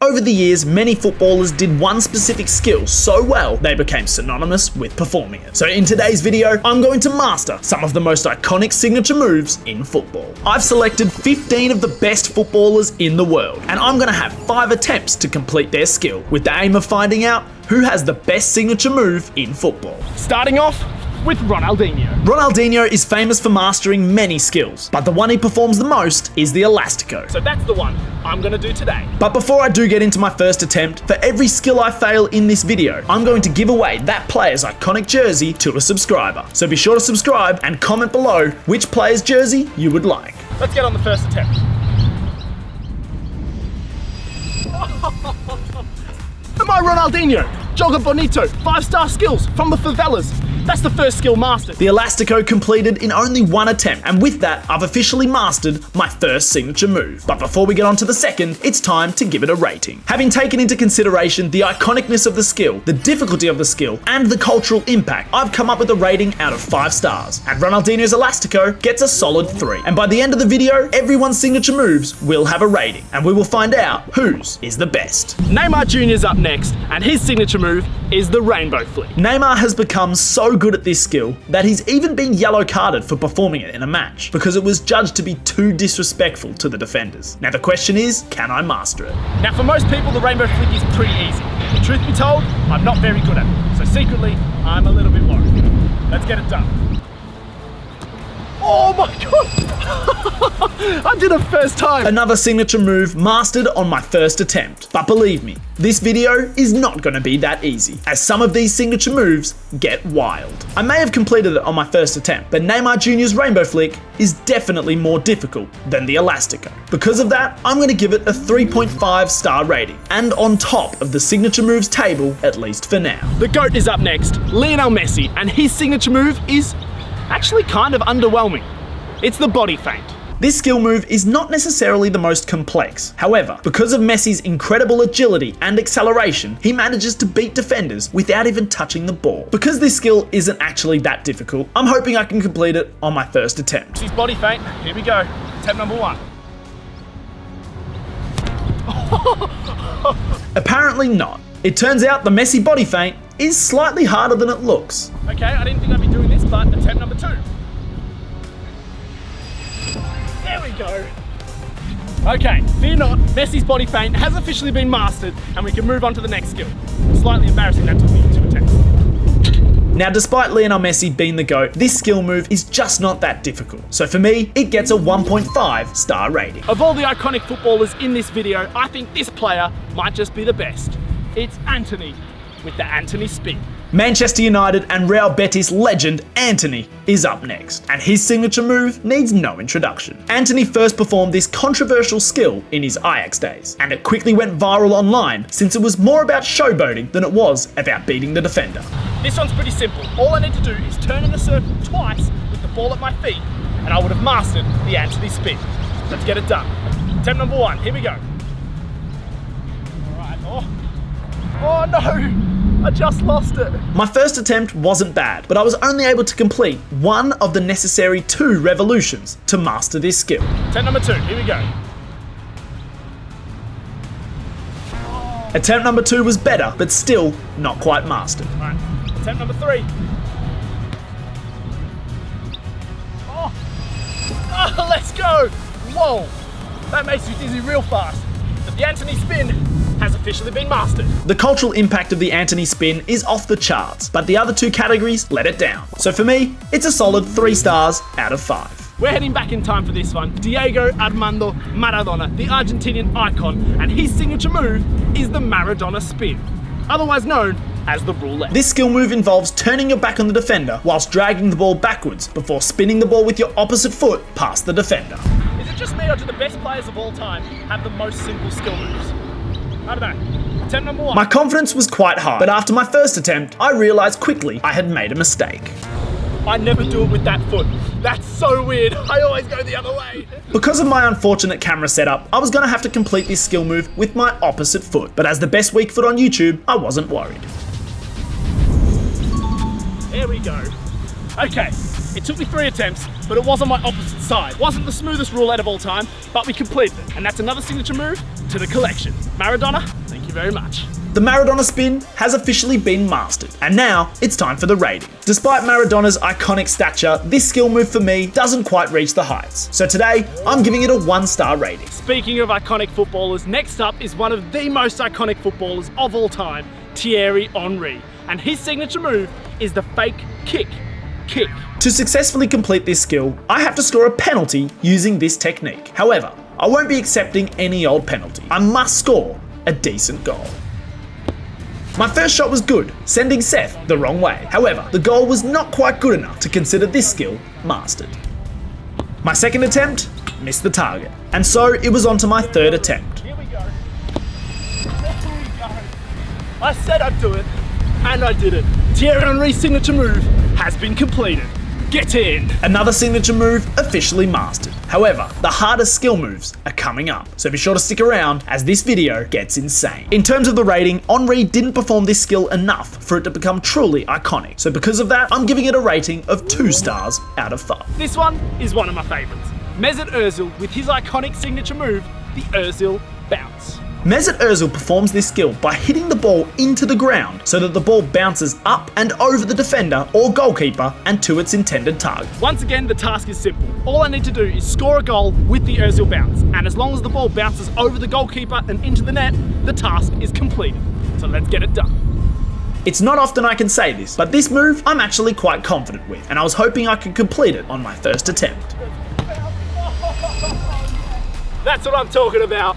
over the years, many footballers did one specific skill so well, they became synonymous with performing it. So in today's video, I'm going to master some of the most iconic signature moves in football. I've selected 15 of the best footballers in the world, and I'm going to have 5 attempts to complete their skill, with the aim of finding out who has the best signature move in football. Starting off with Ronaldinho. Ronaldinho is famous for mastering many skills, but the one he performs the most is the elastico. So that's the one I'm gonna do today. But before I do get into my first attempt, for every skill I fail in this video, I'm going to give away that player's iconic jersey to a subscriber. So be sure to subscribe and comment below which player's jersey you would like. Let's get on the first attempt. My Ronaldinho, Joga Bonito, 5-star skills from the favelas. That's the first skill mastered. The elastico completed in only one attempt, and with that, I've officially mastered my first signature move. But before we get on to the second, it's time to give it a rating. Having taken into consideration the iconicness of the skill, the difficulty of the skill, and the cultural impact, I've come up with a rating out of 5 stars. And Ronaldinho's elastico gets a solid 3. And by the end of the video, everyone's signature moves will have a rating, and we will find out whose is the best. Neymar Jr.'s up next, and his signature move is the rainbow flick. Neymar has become so good at this skill that he's even been yellow carded for performing it in a match because it was judged to be too disrespectful to the defenders. Now the question is, can I master it? Now for most people, the rainbow flick is pretty easy. The truth be told, I'm not very good at it. So secretly, I'm a little bit worried. Let's get it done. Oh my god! I did it first time! Another signature move mastered on my first attempt. But believe me, this video is not going to be that easy, as some of these signature moves get wild. I may have completed it on my first attempt, but Neymar Jr.'s rainbow flick is definitely more difficult than the elastico. Because of that, I'm going to give it a 3.5 star rating, and on top of the signature moves table, at least for now. The GOAT is up next, Lionel Messi, and his signature move is actually kind of underwhelming. It's the body feint. This skill move is not necessarily the most complex. However, because of Messi's incredible agility and acceleration, he manages to beat defenders without even touching the ball. Because this skill isn't actually that difficult, I'm hoping I can complete it on my first attempt. His body feint, here we go. Attempt number 1. Apparently not. It turns out the Messi body feint is slightly harder than it looks. Okay, I didn't think I'd be doing this, but attempt number 2. There we go. Okay, fear not, Messi's body feint has officially been mastered, and we can move on to the next skill. Slightly embarrassing that took me 2 attempts. Now, despite Lionel Messi being the GOAT, this skill move is just not that difficult. So for me, it gets a 1.5 star rating. Of all the iconic footballers in this video, I think this player might just be the best. It's Antony, with the Antony spin. Manchester United and Real Betis legend Antony is up next, and his signature move needs no introduction. Antony first performed this controversial skill in his Ajax days, and it quickly went viral online since it was more about showboating than it was about beating the defender. This one's pretty simple. All I need to do is turn in a circle twice with the ball at my feet, and I would have mastered the Antony spin. Let's get it done. Attempt number 1, here we go. Alright, oh no! I just lost it. My first attempt wasn't bad, but I was only able to complete one of the necessary 2 revolutions to master this skill. Attempt number 2, here we go. Attempt number 2 was better, but still not quite mastered. Alright, attempt number 3. Oh, let's go! Whoa, that makes you dizzy real fast. But the Antony spin has officially been mastered. The cultural impact of the Antony spin is off the charts, but the other 2 categories let it down. So for me, it's a solid 3 stars out of 5. We're heading back in time for this one. Diego Armando Maradona, the Argentinian icon, and his signature move is the Maradona spin, otherwise known as the roulette. This skill move involves turning your back on the defender whilst dragging the ball backwards before spinning the ball with your opposite foot past the defender. Is it just me, or do the best players of all time have the most simple skill moves? I don't know. Attempt number 1. My confidence was quite high, but after my first attempt, I realised quickly I had made a mistake. I never do it with that foot. That's so weird. I always go the other way. Because of my unfortunate camera setup, I was going to have to complete this skill move with my opposite foot. But as the best weak foot on YouTube, I wasn't worried. There we go. Okay, It took me 3 attempts, but it was on my opposite side. Wasn't the smoothest roulette of all time, but we completed it. And that's another signature move to the collection. Maradona, thank you very much. The Maradona spin has officially been mastered, and now it's time for the rating. Despite Maradona's iconic stature, this skill move for me doesn't quite reach the heights. So today, I'm giving it a 1-star rating. Speaking of iconic footballers, next up is one of the most iconic footballers of all time, Thierry Henry. And his signature move is the fake kick. To successfully complete this skill, I have to score a penalty using this technique. However, I won't be accepting any old penalty. I must score a decent goal. My first shot was good, sending Seth the wrong way. However, the goal was not quite good enough to consider this skill mastered. My second attempt missed the target, and so it was on to my third attempt. Here we go. I said I'd do it, and I did it. Thierry Henry's signature move has been completed. Get in! Another signature move officially mastered. However, the hardest skill moves are coming up, so be sure to stick around as this video gets insane. In terms of the rating, Henry didn't perform this skill enough for it to become truly iconic, so because of that, I'm giving it a rating of 2 stars out of 5. This one is one of my favourites. Mesut Ozil with his iconic signature move, the Ozil bounce. Mesut Ozil performs this skill by hitting the ball into the ground so that the ball bounces up and over the defender or goalkeeper and to its intended target. Once again, the task is simple. All I need to do is score a goal with the Ozil bounce, and as long as the ball bounces over the goalkeeper and into the net, the task is completed. So let's get it done. It's not often I can say this, but this move I'm actually quite confident with, and I was hoping I could complete it on my first attempt. That's what I'm talking about.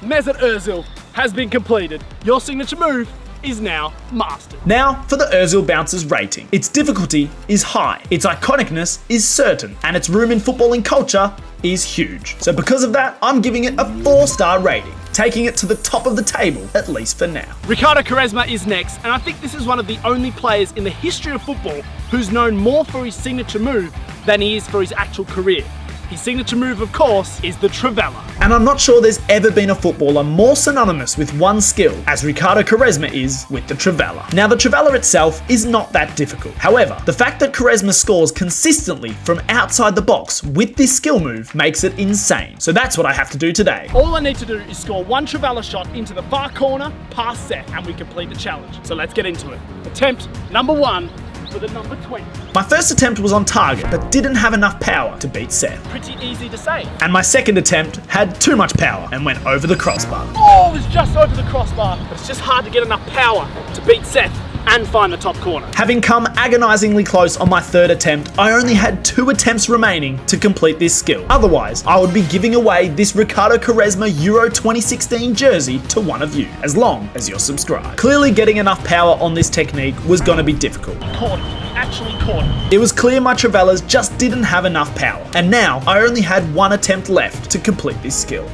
Mesut Ozil has been completed. Your signature move is now mastered. Now for the Ozil bounce's rating. Its difficulty is high, its iconicness is certain, and its room in footballing culture is huge. So because of that, I'm giving it a 4-star rating, taking it to the top of the table, at least for now. Ricardo Quaresma is next, and I think this is one of the only players in the history of football who's known more for his signature move than he is for his actual career. His signature move, of course, is the trivela. And I'm not sure there's ever been a footballer more synonymous with one skill as Ricardo Quaresma is with the trivela. Now, the trivela itself is not that difficult. However, the fact that Quaresma scores consistently from outside the box with this skill move makes it insane. So that's what I have to do today. All I need to do is score 1 trivela shot into the far corner past Seth, and we complete the challenge. So let's get into it. Attempt number 1. For the number 20. My first attempt was on target, but didn't have enough power to beat Seth. Pretty easy to say. And my second attempt had too much power and went over the crossbar. Oh, it was just over the crossbar, but it's just hard to get enough power to beat Seth and find the top corner. Having come agonizingly close on my third attempt, I only had 2 attempts remaining to complete this skill. Otherwise, I would be giving away this Ricardo Quaresma Euro 2016 jersey to one of you, as long as you're subscribed. Clearly getting enough power on this technique was going to be difficult. Caught it. Actually caught it. It was clear my trivelas just didn't have enough power, and now I only had 1 attempt left to complete this skill.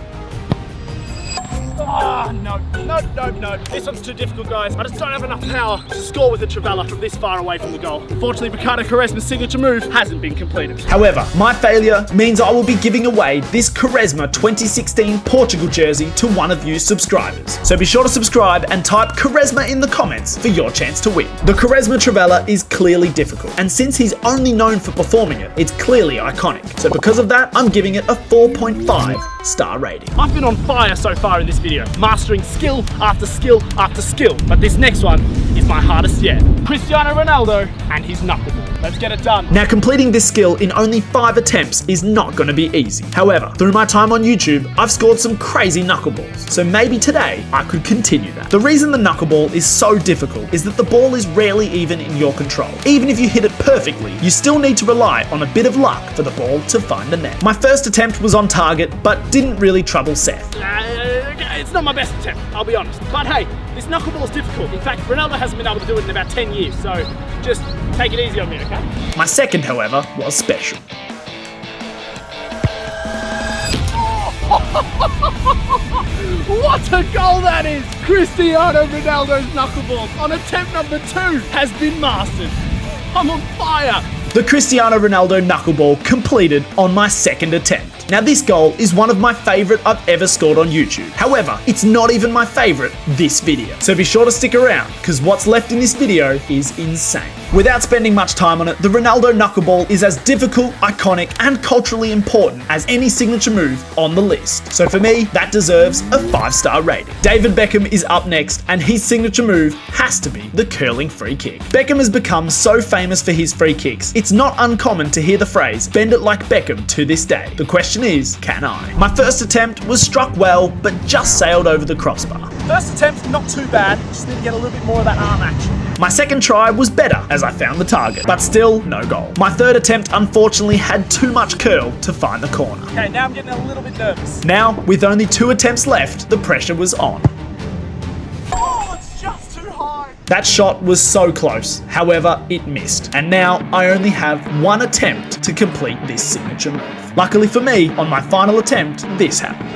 Ah, no. This one's too difficult, guys. I just don't have enough power to score with a trivela from this far away from the goal. Unfortunately, Ricardo Quaresma's signature move hasn't been completed. However, my failure means I will be giving away this Quaresma 2016 Portugal jersey to one of you subscribers. So be sure to subscribe and type Quaresma in the comments for your chance to win. The Quaresma trivela is clearly difficult, and since he's only known for performing it, it's clearly iconic. So because of that, I'm giving it a 4.5-star rating. I've been on fire so far in this video, mastering skill after skill after skill, but this next one is my hardest yet. Cristiano Ronaldo and his knuckleball. Let's get it done. Now, completing this skill in only 5 attempts is not going to be easy. However, through my time on YouTube, I've scored some crazy knuckleballs, so maybe today I could continue that. The reason the knuckleball is so difficult is that the ball is rarely even in your control. Even if you hit it perfectly, you still need to rely on a bit of luck for the ball to find the net. My first attempt was on target, but didn't really trouble Seth. It's not my best attempt, I'll be honest. But hey, this knuckleball is difficult. In fact, Ronaldo hasn't been able to do it in about 10 years, so just take it easy on me, okay? My second, however, was special. What a goal that is! Cristiano Ronaldo's knuckleball on attempt number 2 has been mastered. I'm on fire! The Cristiano Ronaldo knuckleball completed on my second attempt. Now, this goal is one of my favourite I've ever scored on YouTube. However, it's not even my favourite this video. So be sure to stick around, because what's left in this video is insane. Without spending much time on it, the Ronaldo knuckleball is as difficult, iconic, and culturally important as any signature move on the list. So for me, that deserves a 5-star rating. David Beckham is up next, and his signature move has to be the curling free kick. Beckham has become so famous for his free kicks, it's not uncommon to hear the phrase, "bend it like Beckham" to this day. The question is, can I? My first attempt was struck well, but just sailed over the crossbar. First attempt, not too bad. Just need to get a little bit more of that arm action. My second try was better as I found the target, but still no goal. My third attempt unfortunately had too much curl to find the corner. Okay, now I'm getting a little bit nervous. Now, with only 2 attempts left, the pressure was on. Oh, it's just too high. That shot was so close, however, it missed. And now I only have 1 attempt to complete this signature move. Luckily for me, on my final attempt, this happened.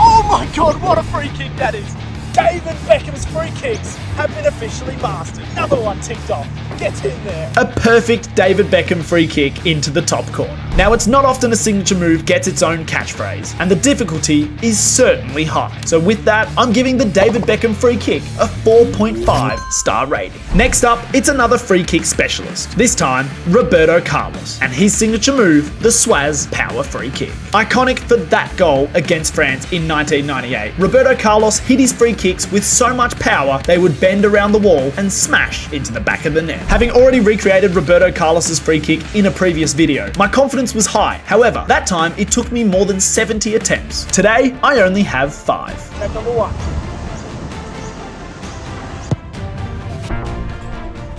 Oh my god, what a free kick that is! David Beckham's free kicks have been officially mastered. Another one ticked off. Get in there. A perfect David Beckham free kick into the top corner. Now, it's not often a signature move gets its own catchphrase, and the difficulty is certainly high. So with that, I'm giving the David Beckham free kick a 4.5-star rating. Next up, it's another free kick specialist. This time, Roberto Carlos, and his signature move, the Swaz power free kick. Iconic for that goal against France in 1998, Roberto Carlos hit his free kicks with so much power they would bend around the wall and smash into the back of the net. Having already recreated Roberto Carlos's free kick in a previous video, my confidence was high. However, that time it took me more than 70 attempts. Today, I only have 5. Attempt number 1.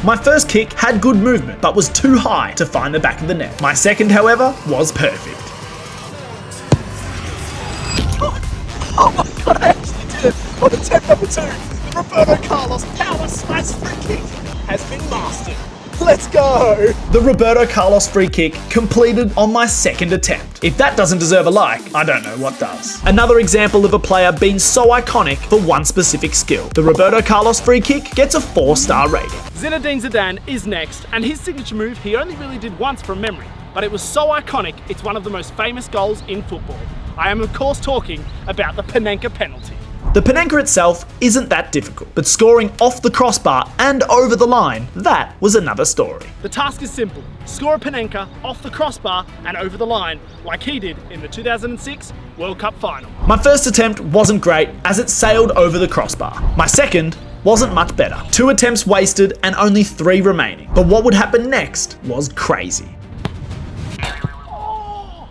My first kick had good movement, but was too high to find the back of the net. My second, however, was perfect. Oh my god, I actually did it! On attempt number 2, the Roberto Carlos power smash free kick has been mastered. Let's go! The Roberto Carlos free kick completed on my second attempt. If that doesn't deserve a like, I don't know what does. Another example of a player being so iconic for one specific skill. The Roberto Carlos free kick gets a 4-star rating. Zinedine Zidane is next, and his signature move he only really did once from memory, but it was so iconic it's one of the most famous goals in football. I am of course talking about the panenka penalty. The panenka itself isn't that difficult, but scoring off the crossbar and over the line, that was another story. The task is simple. Score a panenka off the crossbar and over the line, like he did in the 2006 World Cup final. My first attempt wasn't great as it sailed over the crossbar. My second wasn't much better. 2 attempts wasted and only 3 remaining. But what would happen next was crazy. Oh,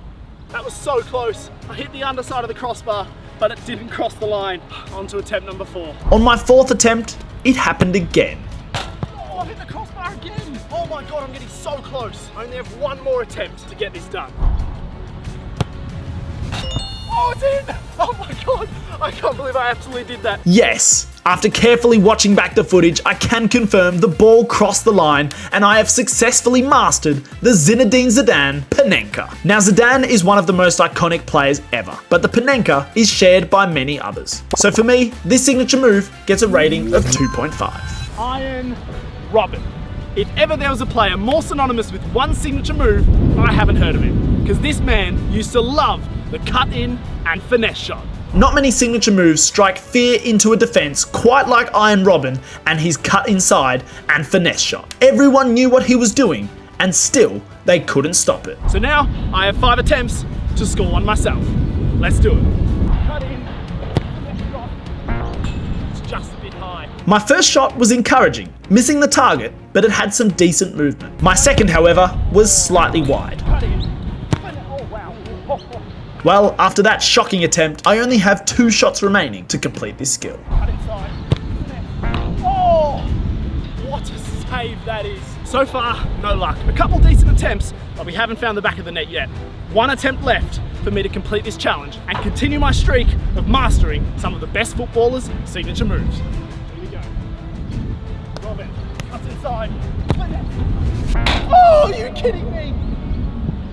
that was so close. I hit the underside of the crossbar, but it didn't cross the line. On to attempt number 4. On my 4th attempt, it happened again. Oh, I hit the crossbar again. Oh my god, I'm getting so close. I only have 1 more attempt to get this done. Oh, it's in! Oh my god, I can't believe I actually did that. Yes! After carefully watching back the footage, I can confirm the ball crossed the line and I have successfully mastered the Zinedine Zidane panenka. Now, Zidane is one of the most iconic players ever, but the panenka is shared by many others. So for me, this signature move gets a rating of 2.5. Iron Robben. If ever there was a player more synonymous with one signature move, I haven't heard of him, because this man used to love the cut-in and finesse shot. Not many signature moves strike fear into a defense quite like Iron Robben and his cut inside and finesse shot. Everyone knew what he was doing, and still they couldn't stop it. So now I have 5 attempts to score one myself. Let's do it. Cut in, finesse shot. It's just a bit high. My first shot was encouraging, missing the target, but it had some decent movement. My second, however, was slightly wide. Cut in. Oh wow. Well, after that shocking attempt, I only have 2 shots remaining to complete this skill. Cut inside. Oh! What a save that is. So far, no luck. A couple decent attempts, but we haven't found the back of the net yet. 1 attempt left for me to complete this challenge and continue my streak of mastering some of the best footballers' signature moves. Here we go. Robben, cuts inside. Oh, are you kidding me?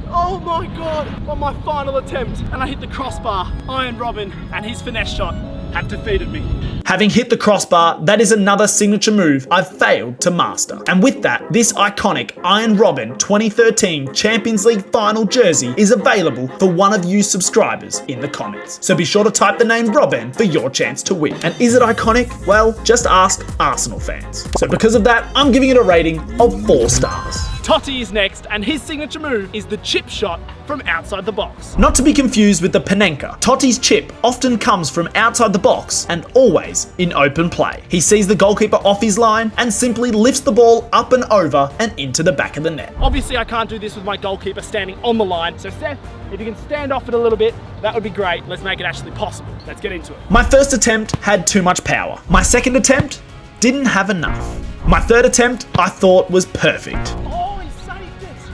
Oh my god, on my final attempt, and I hit the crossbar. Iron Robben and his finesse shot have defeated me. Having hit the crossbar, that is another signature move I've failed to master. And with that, this iconic Iron Robben 2013 Champions League final jersey is available for one of you subscribers in the comments. So be sure to type the name Robben for your chance to win. And is it iconic? Well, just ask Arsenal fans. So because of that, I'm giving it a rating of 4 stars. Totti is next, and his signature move is the chip shot from outside the box. Not to be confused with the panenka, Totti's chip often comes from outside the box and always in open play. He sees the goalkeeper off his line and simply lifts the ball up and over and into the back of the net. Obviously, I can't do this with my goalkeeper standing on the line, so Seth, if you can stand off it a little bit, that would be great. Let's make it actually possible. Let's get into it. My first attempt had too much power. My second attempt didn't have enough. My third attempt I thought was perfect.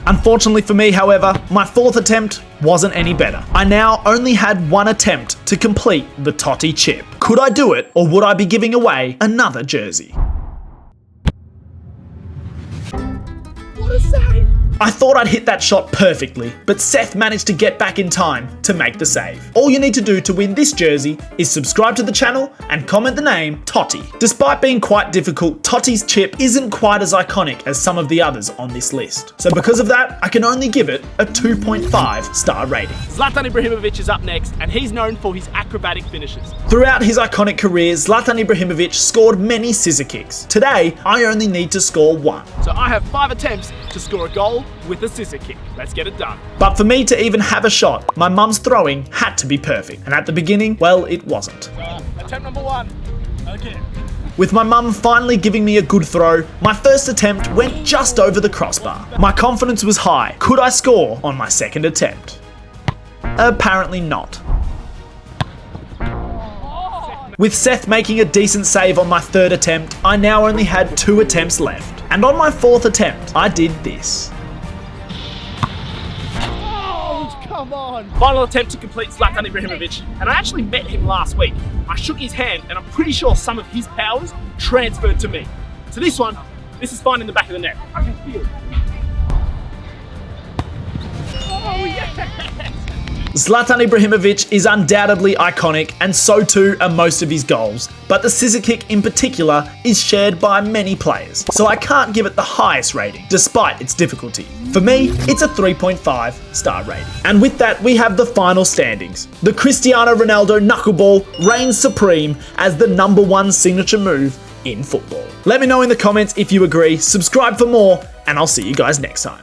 Unfortunately for me, however, my fourth attempt wasn't any better. I now only had one attempt to complete the Totti chip. Could I do it, or would I be giving away another jersey? What a save! I thought I'd hit that shot perfectly, but Seth managed to get back in time to make the save. All you need to do to win this jersey is subscribe to the channel and comment the name Totti. Despite being quite difficult, Totti's chip isn't quite as iconic as some of the others on this list. So because of that, I can only give it a 2.5 star rating. Zlatan Ibrahimovic is up next, and he's known for his acrobatic finishes. Throughout his iconic career, Zlatan Ibrahimovic scored many scissor kicks. Today, I only need to score one. So I have 5 attempts to score a goal with a scissor kick. Let's get it done. But for me to even have a shot, my mum's throwing had to be perfect. And at the beginning, well, it wasn't. Attempt number 1. Again. With my mum finally giving me a good throw, my first attempt went just over the crossbar. My confidence was high. Could I score on my second attempt? Apparently not. With Seth making a decent save on my third attempt, I now only had 2 attempts left. And on my fourth attempt, I did this. Oh, come on! Final attempt to complete Zlatan Ibrahimovic, and I actually met him last week. I shook his hand, and I'm pretty sure some of his powers transferred to me. So this is fine in the back of the net. I can feel it. Oh, yes! Zlatan Ibrahimovic is undoubtedly iconic, and so too are most of his goals, but the scissor kick in particular is shared by many players, so I can't give it the highest rating, despite its difficulty. For me, it's a 3.5 star rating. And with that, we have the final standings. The Cristiano Ronaldo knuckleball reigns supreme as the #1 signature move in football. Let me know in the comments if you agree, subscribe for more, and I'll see you guys next time.